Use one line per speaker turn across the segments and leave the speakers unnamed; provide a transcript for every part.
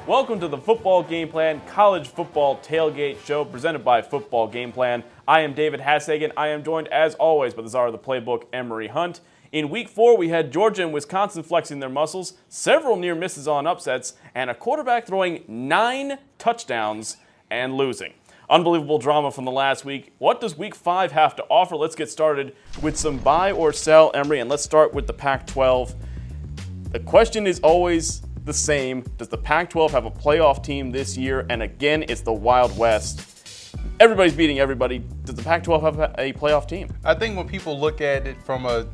Welcome to the Football Game Plan College Football Tailgate Show presented by Football Game Plan. I am David Hassagen. I am joined, as always, by the czar of the playbook, Emery Hunt. In Week 4, we had Georgia and Wisconsin flexing their muscles, several near misses on upsets, and a quarterback throwing 9 touchdowns and losing. Unbelievable drama from the last week. What does Week 5 have to offer? Let's get started with some buy or sell, Emery, and let's start with the Pac-12. The question is always the same. Does the Pac-12 have a playoff team this year? And again, it's the Wild West. Everybody's beating everybody. Does the Pac-12 have a playoff team?
I think when people look at it from a,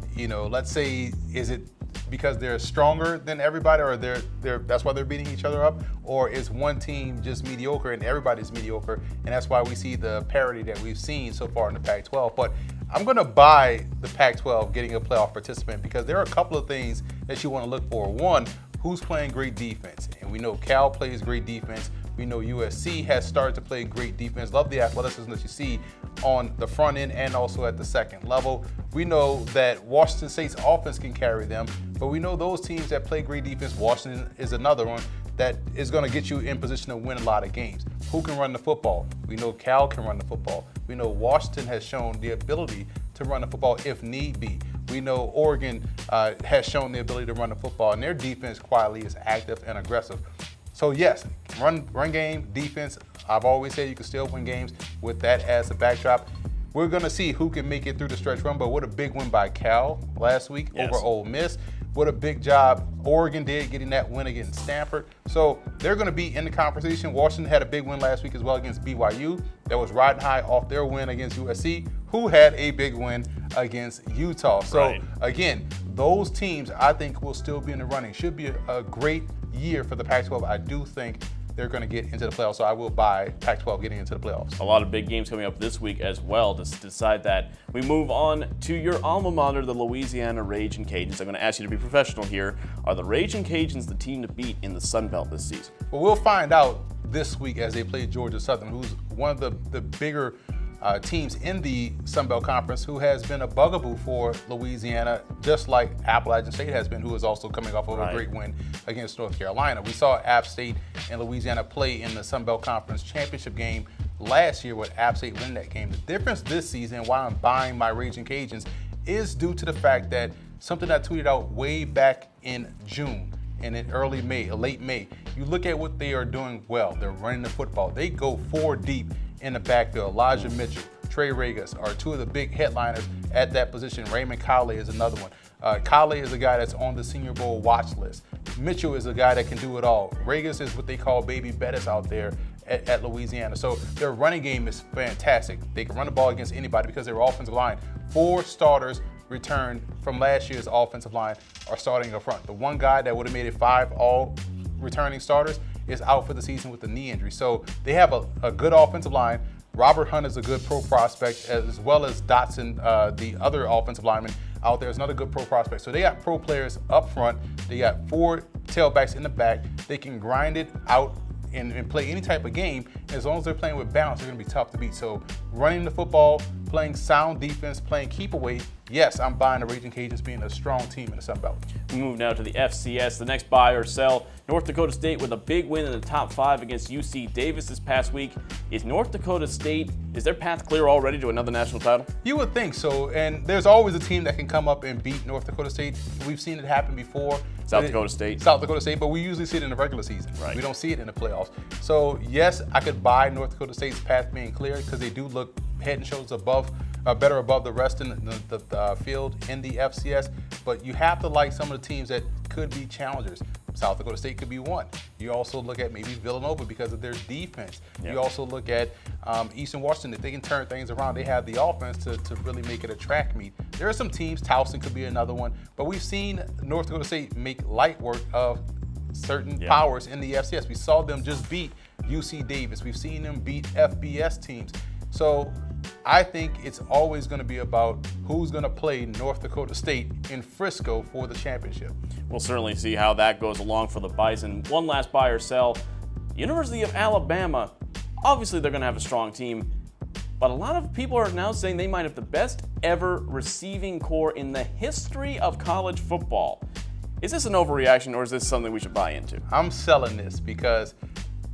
let's say, is it because they're stronger than everybody, or that's why they're beating each other up, or is one team just mediocre and everybody's mediocre, and that's why we see the parity that we've seen so far in the Pac-12. But I'm going to buy the Pac-12 getting a playoff participant because there are a couple of things that you want to look for. One, who's playing great defense? And we know Cal plays great defense. We know USC has started to play great defense. Love the athleticism that you see on the front end and also at the second level. We know that Washington State's offense can carry them, but we know those teams that play great defense, Washington is another one that is going to get you in position to win a lot of games. Who can run the football? We know Cal can run the football. We know Washington has shown the ability to run the football if need be. We know Oregon has shown the ability to run the football, and their defense quietly is active and aggressive. So yes, run game, defense. I've always said you can still win games with that as a backdrop. We're going to see who can make it through the stretch run, but what a big win by Cal last week over Ole Miss. What a big job Oregon did getting that win against Stanford. So they're going to be in the conversation. Washington had a big win last week as well against BYU. That was riding high off their win against USC, who had a big win against Utah. So again, those teams I think will still be in the running. Should be a great year for the Pac-12. I do think they're going to get into the playoffs, so I will buy Pac-12 getting into the playoffs.
A lot of big games coming up this week as well to decide that. We move on to your alma mater, the Louisiana Ragin' Cajuns. I'm going to ask you to be professional here. Are the Ragin' Cajuns the team to beat in the Sun Belt this season?
Well, we'll find out this week as they play Georgia Southern, who's one of the bigger teams in the Sun Belt Conference, who has been a bugaboo for Louisiana, just like Appalachian State has been, who is also coming off of a great win against North Carolina. We saw App State and Louisiana play in the Sun Belt Conference championship game last year with App State win that game. The difference this season, why I'm buying my Ragin' Cajuns, is due to the fact that something I tweeted out way back in June and in early May, late May. You look at what they are doing well. They're running the football. They go 4 deep in the backfield. Elijah Mitchell, Trey Regas are two of the big headliners at that position. Raymond Kale is another one. Kale is a guy that's on the Senior Bowl watch list. Mitchell is a guy that can do it all. Regas is what they call Baby Bettis out there at Louisiana. So their running game is fantastic. They can run the ball against anybody because their offensive line, 4 starters returned from last year's offensive line are starting up front. The one guy that would have made it 5 all returning starters is out for the season with a knee injury. So they have a good offensive line. Robert Hunt is a good pro prospect, as well as Dotson, the other offensive lineman out there is another good pro prospect. So they got pro players up front. They got 4 tailbacks in the back. They can grind it out and play any type of game. As long as they're playing with balance, they're going to be tough to beat. So running the football, playing sound defense, playing keep away, yes, I'm buying the Ragin' Cajuns being a strong team in the Sun Belt.
We move now to the FCS. The next buy or sell, North Dakota State with a big win in the top 5 against UC Davis this past week. Is North Dakota State, is their path clear already to another national title?
You would think so, and there's always a team that can come up and beat North Dakota State. We've seen it happen before.
South Dakota State, but we usually see it in the regular season. We don't see it in the playoffs. So yes, I could buy North Dakota State's path being clear because they do look head and shoulders above, better above the rest in the field in the FCS. But you have to like some of the teams that could be challengers. South Dakota State could be one. You also look at maybe Villanova because of their defense. You also look at Eastern Washington. If they can turn things around, they have the offense to really make it a track meet. There are some teams, Towson could be another one, but we've seen North Dakota State make light work of certain powers in the FCS. We saw them just beat UC Davis. We've seen them beat FBS teams. So I think it's always going to be about who's going to play North Dakota State in Frisco for the championship. We'll certainly see how that goes along for the Bison. One last buy or sell. University of Alabama, obviously they're going to have a strong team, but a lot of people are now saying they might have the best ever receiving core in the history of college football.
Is this an overreaction, or is this something we should buy into?
I'm selling this because,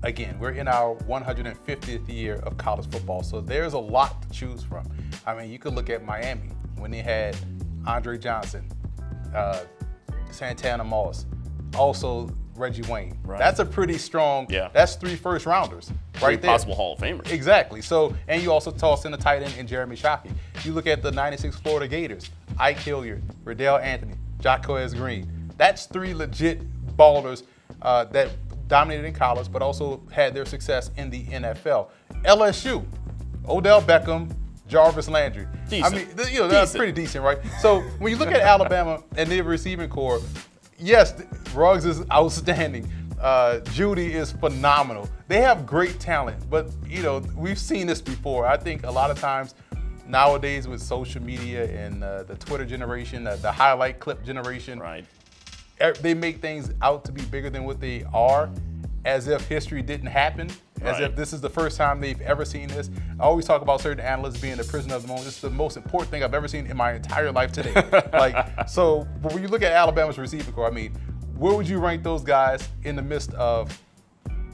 again, we're in our 150th year of college football, so there's a lot to choose from. I mean, you could look at Miami when they had Andre Johnson, Santana Moss, also Reggie Wayne.
Right.
That's a pretty strong, that's 3 first-rounders right there.
Possible Hall of Famers.
Exactly. So, and you also toss in the tight end in Jeremy Shockey. You look at the 96 Florida Gators, Ike Hilliard, Riddell Anthony, Jaquez Green. That's 3 legit ballers that dominated in college, but also had their success in the NFL. LSU, Odell Beckham, Jarvis Landry.
Decent.
I mean, that's pretty decent, right? So when you look at Alabama and their receiving core, yes, Ruggs is outstanding. Judy is phenomenal. They have great talent, but we've seen this before. I think a lot of times nowadays with social media and the Twitter generation, the highlight clip generation,
right,
they make things out to be bigger than what they are, as if history didn't happen, as if this is the first time they've ever seen this. I always talk about certain analysts being a prisoner of the moment. This is the most important thing I've ever seen in my entire life today. So but when you look at Alabama's receiving core, I mean, where would you rank those guys in the midst of,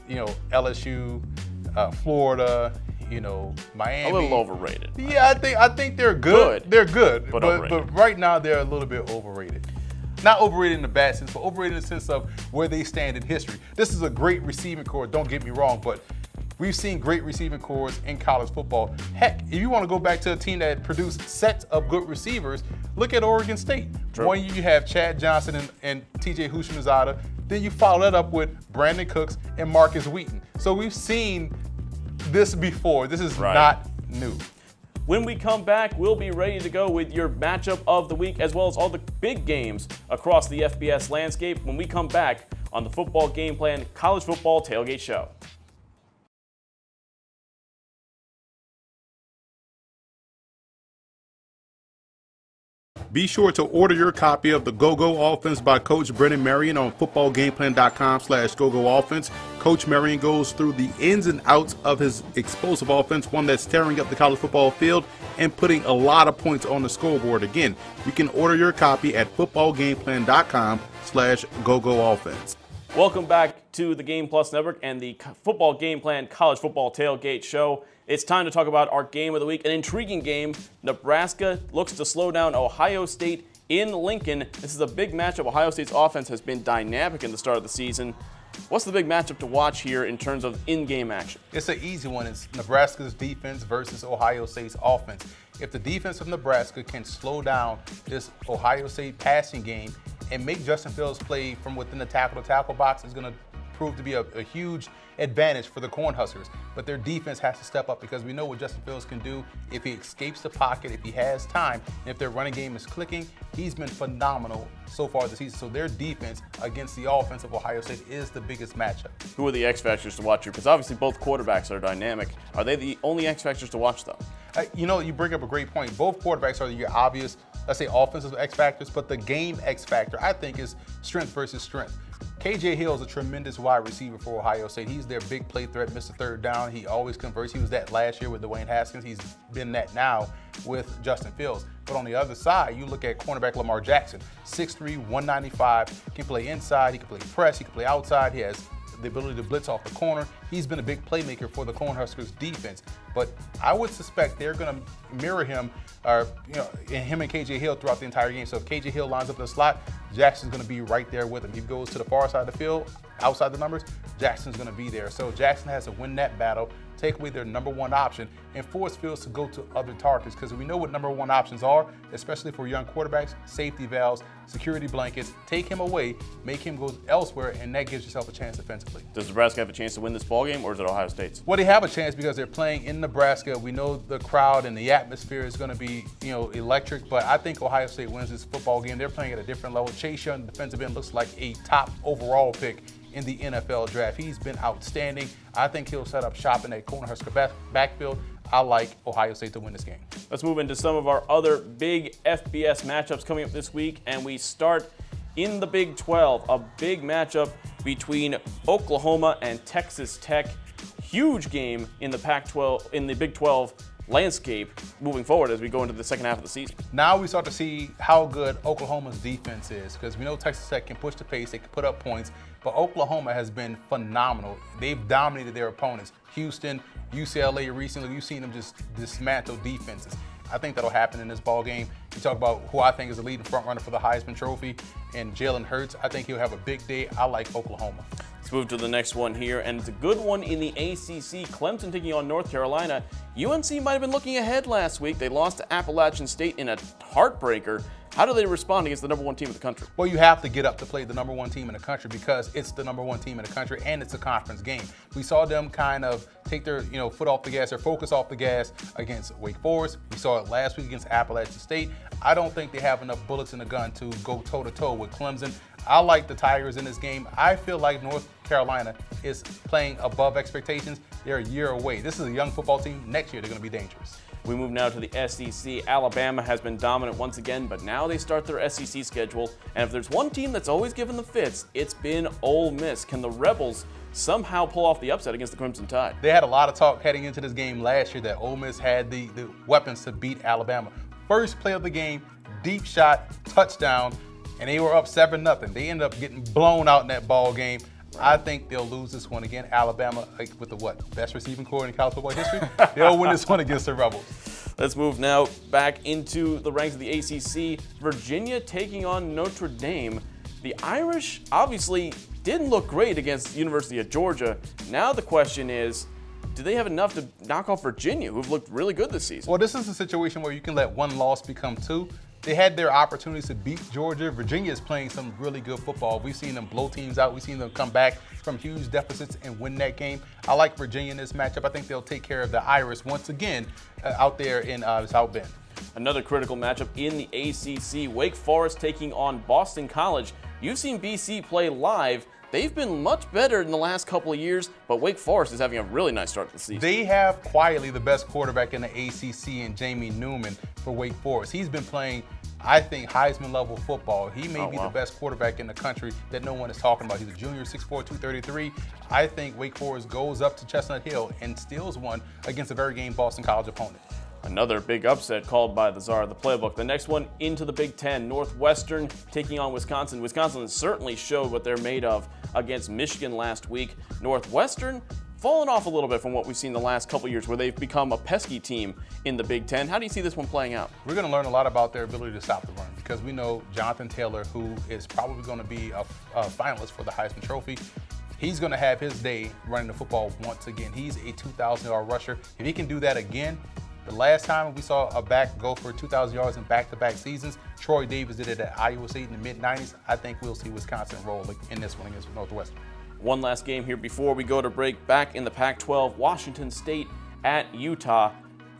LSU, Florida, Miami?
A little overrated.
Yeah, I think they're good. They're good,
but
right now they're a little bit overrated. Not overrated in the bad sense, but overrated in the sense of where they stand in history. This is a great receiving core, don't get me wrong, but we've seen great receiving cores in college football. Heck, if you want to go back to a team that produced sets of good receivers, look at Oregon State.
True.
One year you have Chad Johnson and TJ Houshmandzadeh. Then you follow that up with Brandon Cooks and Marcus Wheaton. So we've seen this before. This is not new.
When we come back, we'll be ready to go with your matchup of the week, as well as all the big games across the FBS landscape when we come back on the Football Game Plan College Football Tailgate Show.
Be sure to order your copy of the Go-Go Offense by Coach Brennan Marion on footballgameplan.com/GoGoOffense. Coach Marion goes through the ins and outs of his explosive offense, one that's tearing up the college football field and putting a lot of points on the scoreboard. Again, you can order your copy at footballgameplan.com/GoGoOffense.
Welcome back to the Game Plus Network and the Football Game Plan College Football Tailgate Show. It's time to talk about our game of the week, an intriguing game. Nebraska looks to slow down Ohio State in Lincoln. This is a big matchup. Ohio State's offense has been dynamic in the start of the season. What's the big matchup to watch here in terms of in-game action?
It's an easy one. It's Nebraska's defense versus Ohio State's offense. If the defense of Nebraska can slow down this Ohio State passing game and make Justin Fields play from within the tackle-to-tackle box, it's going to prove to be a huge advantage for the Cornhuskers. But their defense has to step up because we know what Justin Fields can do if he escapes the pocket, if he has time, and if their running game is clicking. He's been phenomenal so far this season. So their defense against the offense of Ohio State is the biggest matchup.
Who are the X factors to watch here? Because obviously both quarterbacks are dynamic. Are they the only X factors to watch, though?
You bring up a great point. Both quarterbacks are your obvious, let's say, offensive X factors, but the game X factor, I think, is strength versus strength. KJ Hill is a tremendous wide receiver for Ohio State. He's their big play threat, Mr. Third Down. He always converts. He was that last year with Dwayne Haskins. He's been that now with Justin Fields. But on the other side, you look at cornerback Lamar Jackson, 6'3", 195, can play inside, he can play press, he can play outside. He has the ability to blitz off the corner. He's been a big playmaker for the Cornhuskers defense. But I would suspect they're going to mirror him, him and KJ Hill throughout the entire game. So if KJ Hill lines up in the slot, Jackson's going to be right there with him. He goes to the far side of the field, outside the numbers, Jackson's going to be there. So Jackson has to win that battle, take away their number one option, and force Fields to go to other targets, because we know what number one options are, especially for young quarterbacks: safety valves, security blankets. Take him away, make him go elsewhere, and that gives yourself a chance defensively.
Does Nebraska have a chance to win this ballgame, or is it Ohio State's?
Well, they have a chance because they're playing in Nebraska. We know the crowd and the atmosphere is going to be, electric, but I think Ohio State wins this football game. They're playing at a different level. Chase Young, defensive end, looks like a top overall pick in the NFL draft. He's been outstanding. I think he'll set up shop in that Cornhusker backfield. I like Ohio State to win this game.
Let's move into some of our other big FBS matchups coming up this week, and we start in the Big 12, a big matchup between Oklahoma and Texas Tech. Huge game in the Pac-12, in the Big 12 landscape. moving forward as we go into the second half of the season.
Now we start to see how good Oklahoma's defense is, because we know Texas Tech can push the pace, they can put up points, but Oklahoma has been phenomenal. They've dominated their opponents. Houston, UCLA recently, you've seen them just dismantle defenses. I think that'll happen in this ball game. You talk about who I think is the leading front runner for the Heisman Trophy, and Jalen Hurts. I think he'll have a big day. I like Oklahoma.
Let's move to the next one here, and it's a good one in the ACC. Clemson taking on North Carolina. UNC might have been looking ahead last week. They lost to Appalachian State in a heartbreaker. How do they respond against the #1 team in the country?
Well, you have to get up to play the #1 team in the country because it's the #1 team in the country and it's a conference game. We saw them kind of take their foot off the gas or focus off the gas against Wake Forest. We saw it last week against Appalachian State. I don't think they have enough bullets in the gun to go toe-to-toe with Clemson. I like the Tigers in this game. I feel like North Carolina is playing above expectations. They're a year away. This is a young football team. Next year, they're going to be dangerous.
We move now to the SEC. Alabama has been dominant once again, but now they start their SEC schedule. And if there's one team that's always given the fits, it's been Ole Miss. Can the Rebels somehow pull off the upset against the Crimson Tide?
They had a lot of talk heading into this game last year that Ole Miss had the weapons to beat Alabama. First play of the game, deep shot, touchdown, and they were up 7-0. They ended up getting blown out in that ball game. I think they'll lose this one again. Alabama, with the best receiving core in college football history, they'll win this one against the Rebels.
Let's move now back into the ranks of the ACC. Virginia taking on Notre Dame. The Irish obviously didn't look great against the University of Georgia. Now the question is, do they have enough to knock off Virginia, who've looked really good this season?
Well, this is a situation where you can let one loss become two. They had their opportunities to beat Georgia. Virginia is playing some really good football. We've seen them blow teams out. We've seen them come back from huge deficits and win that game. I like Virginia in this matchup. I think they'll take care of the Irish once again out there in South Bend.
Another critical matchup in the ACC. Wake Forest taking on Boston College. You've seen BC play live. They've been much better in the last couple of years, but Wake Forest is having a really nice start to the season.
They have quietly the best quarterback in the ACC in Jamie Newman for Wake Forest. He's been playing, I think, Heisman-level football. He may be the best quarterback in the country that no one is talking about. He's a junior, 6'4", 233. I think Wake Forest goes up to Chestnut Hill and steals one against a very game Boston College opponent.
Another big upset called by the czar of the playbook. The next one into the Big Ten. Northwestern taking on Wisconsin. Wisconsin certainly showed what they're made of against Michigan last week. Northwestern fallen off a little bit from what we've seen the last couple years where they've become a pesky team in the Big Ten. How do you see this one playing out?
We're going to learn a lot about their ability to stop the run because we know Jonathan Taylor, who is probably going to be a finalist for the Heisman Trophy, he's going to have his day running the football once again. He's a 2,000-yard rusher. If he can do that again, the last time we saw a back go for 2,000 yards in back-to-back seasons, Troy Davis did it at Iowa State in the mid-90s. I think we'll see Wisconsin roll in this one against Northwestern.
One last game here before we go to break. Back in the Pac-12, Washington State at Utah.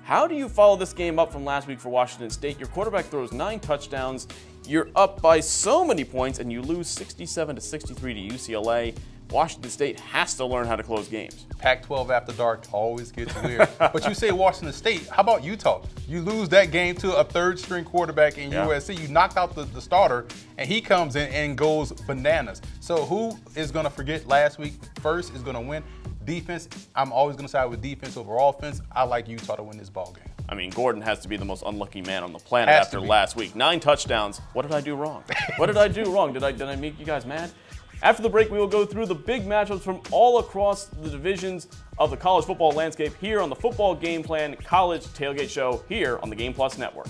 How do you follow this game up from last week for Washington State? Your quarterback throws 9 touchdowns. You're up by so many points, and you lose 67-63 to UCLA. Washington State has to learn how to close games.
Pac-12 after dark always gets weird. But you say Washington State, how about Utah? You lose that game to a third-string quarterback in USC. You knocked out the starter, and he comes in and goes bananas. So who is going to forget last week? First is going to win. Defense, I'm always going to side with defense over offense. I like Utah to win this ball game.
I mean, Gordon has to be the most unlucky man on the planet after last week. 9 touchdowns. What did I do wrong? What did I do wrong? Did I make you guys mad? After the break, we will go through the big matchups from all across the divisions of the college football landscape here on the Football Game Plan College Tailgate Show here on the Game Plus Network.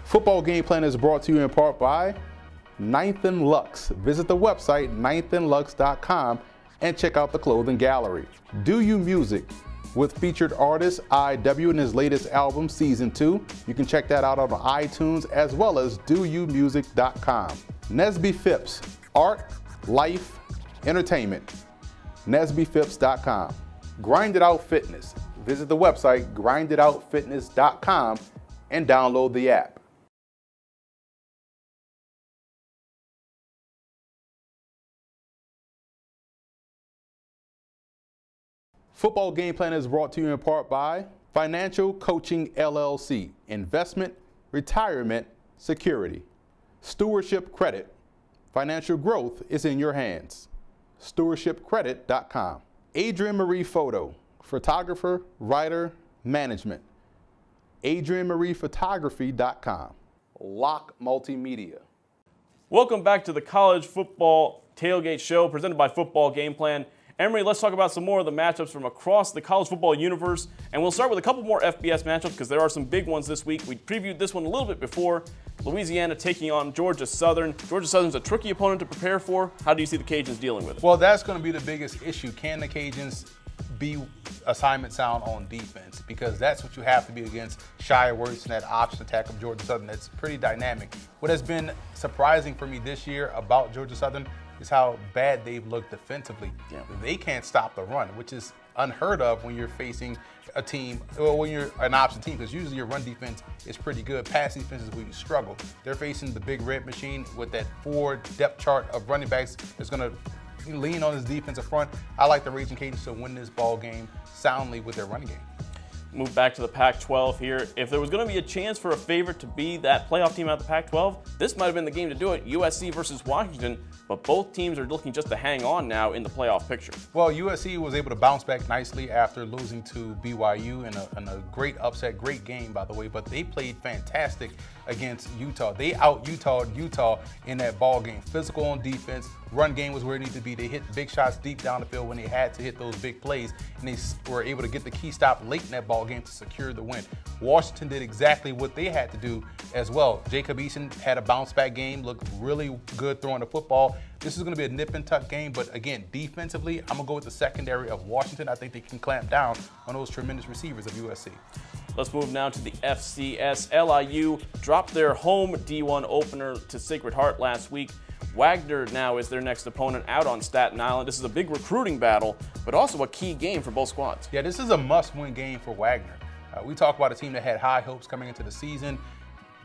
Football Game Plan is brought to you in part by 9th & Lux. Visit the website 9thandlux.com and check out the clothing gallery. Do You Music with featured artist IW in his latest album, Season 2. You can check that out on iTunes as well as doyoumusic.com. Nesby Phipps, art, life, entertainment. NesbyPhipps.com. Grind It Out Fitness. Visit the website grinditoutfitness.com and download the app. Football Game Plan is brought to you in part by Financial Coaching LLC, investment, retirement, security. Stewardship Credit. Financial growth is in your hands. Stewardshipcredit.com. Adrienne Marie Photo, photographer, writer, management.
AdrianMariePhotography.com. Lock Multimedia.
Welcome back to the College Football Tailgate Show presented by Football Game Plan. Emery, let's talk about some more of the matchups from across the college football universe. And we'll start with a couple more FBS matchups because there are some big ones this week. We previewed this one a little bit before. Louisiana taking on Georgia Southern. Georgia Southern's a tricky opponent to prepare for. How do you see the Cajuns dealing with it?
Well, that's going to be the biggest issue. Can the Cajuns be assignment sound on defense? Because that's what you have to be against Shia Werts and that option attack of Georgia Southern. That's pretty dynamic. What has been surprising for me this year about Georgia Southern is how bad they've looked defensively. Yeah. They can't stop the run, which is unheard of when you're facing a team, or when you're an option team, because usually your run defense is pretty good. Pass defense is where you struggle. They're facing the big red machine with that 4 depth chart of running backs that's going to lean on his defensive front. I like the Raging Cajuns to win this ball game soundly with their running game.
Move back to the Pac-12 here. If there was going to be a chance for a favorite to be that playoff team out of the Pac-12, this might have been the game to do it. USC versus Washington, but both teams are looking just to hang on now in the playoff picture.
Well, USC was able to bounce back nicely after losing to BYU in a great upset, great game, by the way, but they played fantastic against Utah. They out-Utah'd Utah in that ball game. Physical on defense, run game was where it needed to be. They hit big shots deep down the field when they had to hit those big plays, and they were able to get the key stop late in that ball game to secure the win. Washington did exactly what they had to do as well. Jacob Eason had a bounce-back game, looked really good throwing the football. This is going to be a nip-and-tuck game, but again, defensively, I'm going to go with the secondary of Washington. I think they can clamp down on those tremendous receivers of USC.
Let's move now to the FCS. LIU dropped their home D1 opener to Sacred Heart last week. Wagner now is their next opponent out on Staten Island. This is a big recruiting battle, but also a key game for both squads.
Yeah, this is a must-win game for Wagner. We talk about a team that had high hopes coming into the season.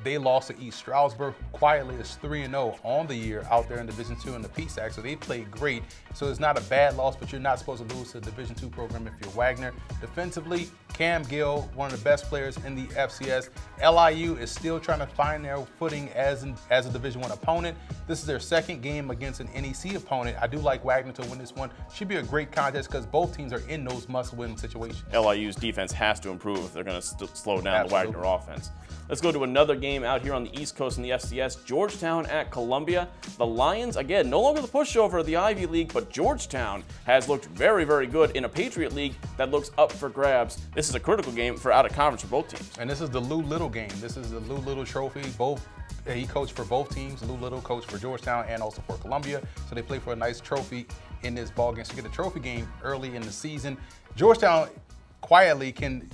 They lost to East Stroudsburg. Quietly is 3-0 on the year out there in Division II in the PSAC, so they played great. So it's not a bad loss, but you're not supposed to lose to a Division II program if you're Wagner. Defensively, Cam Gill, one of the best players in the FCS. LIU is still trying to find their footing as a Division I opponent. This is their second game against an NEC opponent. I do like Wagner to win this one. Should be a great contest because both teams are in those must-win situations.
LIU's defense has to improve if they're going to slow down the Wagner offense. Let's go to another game out here on the East Coast in the FCS. Georgetown at Columbia. The Lions, again, no longer the pushover of the Ivy League, but Georgetown has looked very, very good in a Patriot League that looks up for grabs. This is a critical game for out of conference for both teams.
And this is the Lou Little game. This is the Lou Little trophy. He coached for both teams. Lou Little coached for Georgetown and also for Columbia. So they play for a nice trophy in this ball game. So you get a trophy game early in the season. Georgetown quietly can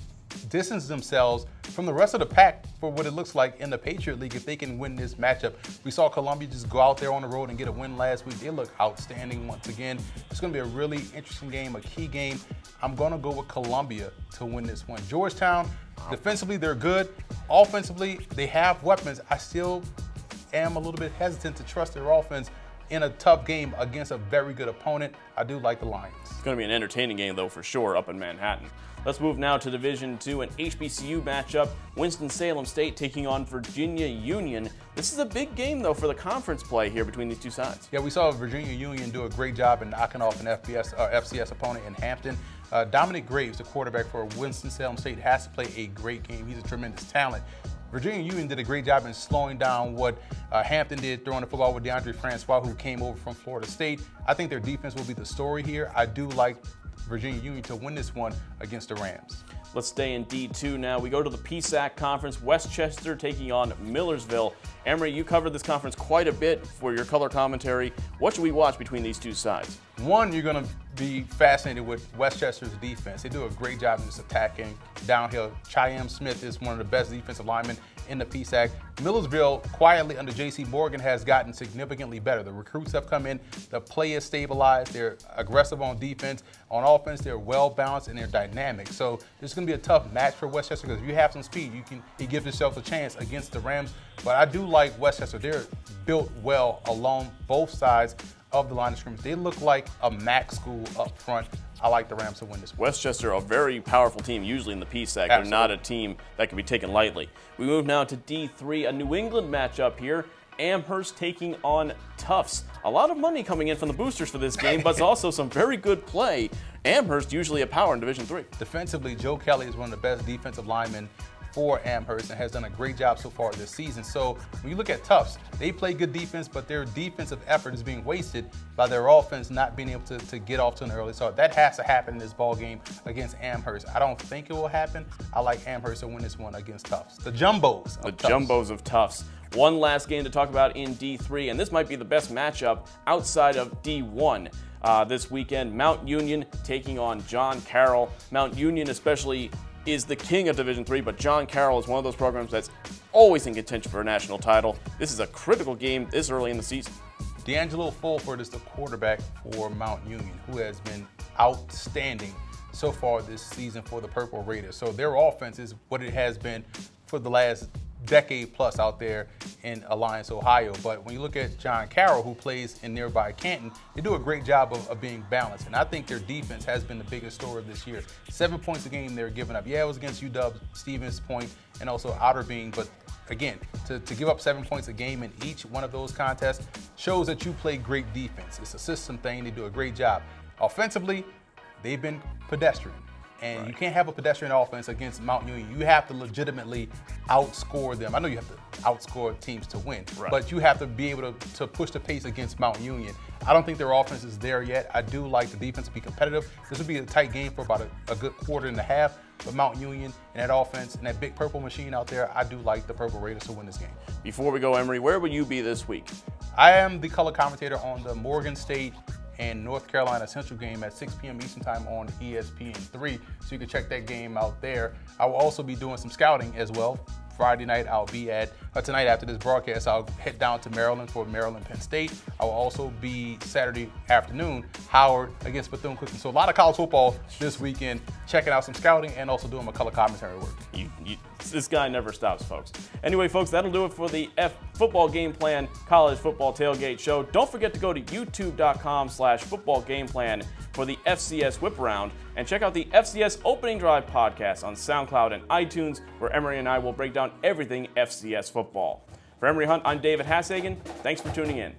distance themselves from the rest of the pack for what it looks like in the Patriot League if they can win this matchup. We saw Columbia just go out there on the road and get a win last week. They look outstanding once again. It's going to be a really interesting game, a key game. I'm going to go with Columbia to win this one. Georgetown, defensively, they're good. Offensively, they have weapons. I still am a little bit hesitant to trust their offense in a tough game against a very good opponent. I do like the Lions.
It's going to be an entertaining game, though, for sure, up in Manhattan. Let's move now to Division II, an HBCU matchup. Winston-Salem State taking on Virginia Union. This is a big game, though, for the conference play here between these two sides.
Yeah, we saw Virginia Union do a great job in knocking off an FCS opponent in Hampton. Dominic Graves, the quarterback for Winston-Salem State, has to play a great game. He's a tremendous talent. Virginia Union did a great job in slowing down what Hampton did, throwing the football with DeAndre Francois, who came over from Florida State. I think their defense will be the story here. I do like Virginia Union to win this one against the Rams.
Let's stay in D2 now. We go to the PSAC conference. Westchester taking on Millersville. Emery, you covered this conference quite a bit for your color commentary. What should we watch between these two sides?
One, you're going to be fascinated with Westchester's defense. They do a great job in just attacking downhill. Chaim Smith is one of the best defensive linemen in the PSAC. Millersville, quietly under J.C. Morgan, has gotten significantly better. The recruits have come in. The play is stabilized. They're aggressive on defense. On offense, they're well-balanced and they're dynamic. So this is going to be a tough match for Westchester because if you have some speed, you give yourself a chance against the Rams. But I do like Westchester. They're built well along both sides of the line of scrimmage. They look like a MAC school up front. I like the Rams to win this one.
Westchester, a very powerful team, usually in the PSAC. They're not a team that can be taken lightly. We move now to D3, a New England matchup here. Amherst taking on Tufts. A lot of money coming in from the boosters for this game, but also some very good play. Amherst usually a power in Division III.
Defensively, Joe Kelly is one of the best defensive linemen for Amherst and has done a great job so far this season. So when you look at Tufts, they play good defense, but their defensive effort is being wasted by their offense not being able to get off to an early start. That has to happen in this ball game against Amherst. I don't think it will happen. I like Amherst to win this one against Tufts. The Jumbos of Tufts.
Jumbos of Tufts. One last game to talk about in D3, and this might be the best matchup outside of D1 this weekend. Mount Union taking on John Carroll. Mount Union especially is the king of Division III, but John Carroll is one of those programs that's always in contention for a national title. This is a critical game this early in the season.
D'Angelo Fulford is the quarterback for Mount Union, who has been outstanding so far this season for the Purple Raiders. So their offense is what it has been for the last decade plus out there in Alliance, Ohio. But when you look at John Carroll, who plays in nearby Canton, they do a great job of being balanced. And I think their defense has been the biggest story of this year. 7 points a game they're giving up. Yeah, it was against UW, Stevens Point, and also Outer Being. But again, to give up 7 points a game in each one of those contests shows that you play great defense. It's a system thing. They do a great job. Offensively, they've been pedestrian. And you can't have a pedestrian offense against Mount Union. You have to legitimately outscore them. I know you have to outscore teams to win, but you have to be able to push the pace against Mount Union. I don't think their offense is there yet. I do like the defense to be competitive. This will be a tight game for about a good quarter and a half. But Mount Union and that offense and that big purple machine out there, I do like the Purple Raiders to win this game.
Before we go, Emery, where will you be this week?
I am the color commentator on the Morgan State and North Carolina Central game at 6 p.m. Eastern Time on ESPN3, so you can check that game out there. I will also be doing some scouting as well. Friday night, I'll be at, tonight after this broadcast, I'll head down to Maryland for Maryland-Penn State. I will also be Saturday afternoon, Howard against Bethune-Cookman. So a lot of college football this weekend, checking out some scouting and also doing my color commentary work.
This guy never stops, folks. Anyway, folks, that'll do it for the Football Game Plan College Football Tailgate Show. Don't forget to go to youtube.com/footballgameplan for the FCS Whip Around, and check out the FCS Opening Drive podcast on SoundCloud and iTunes, where Emery and I will break down everything FCS football. For Emery Hunt, I'm David Hassagen. Thanks for tuning in.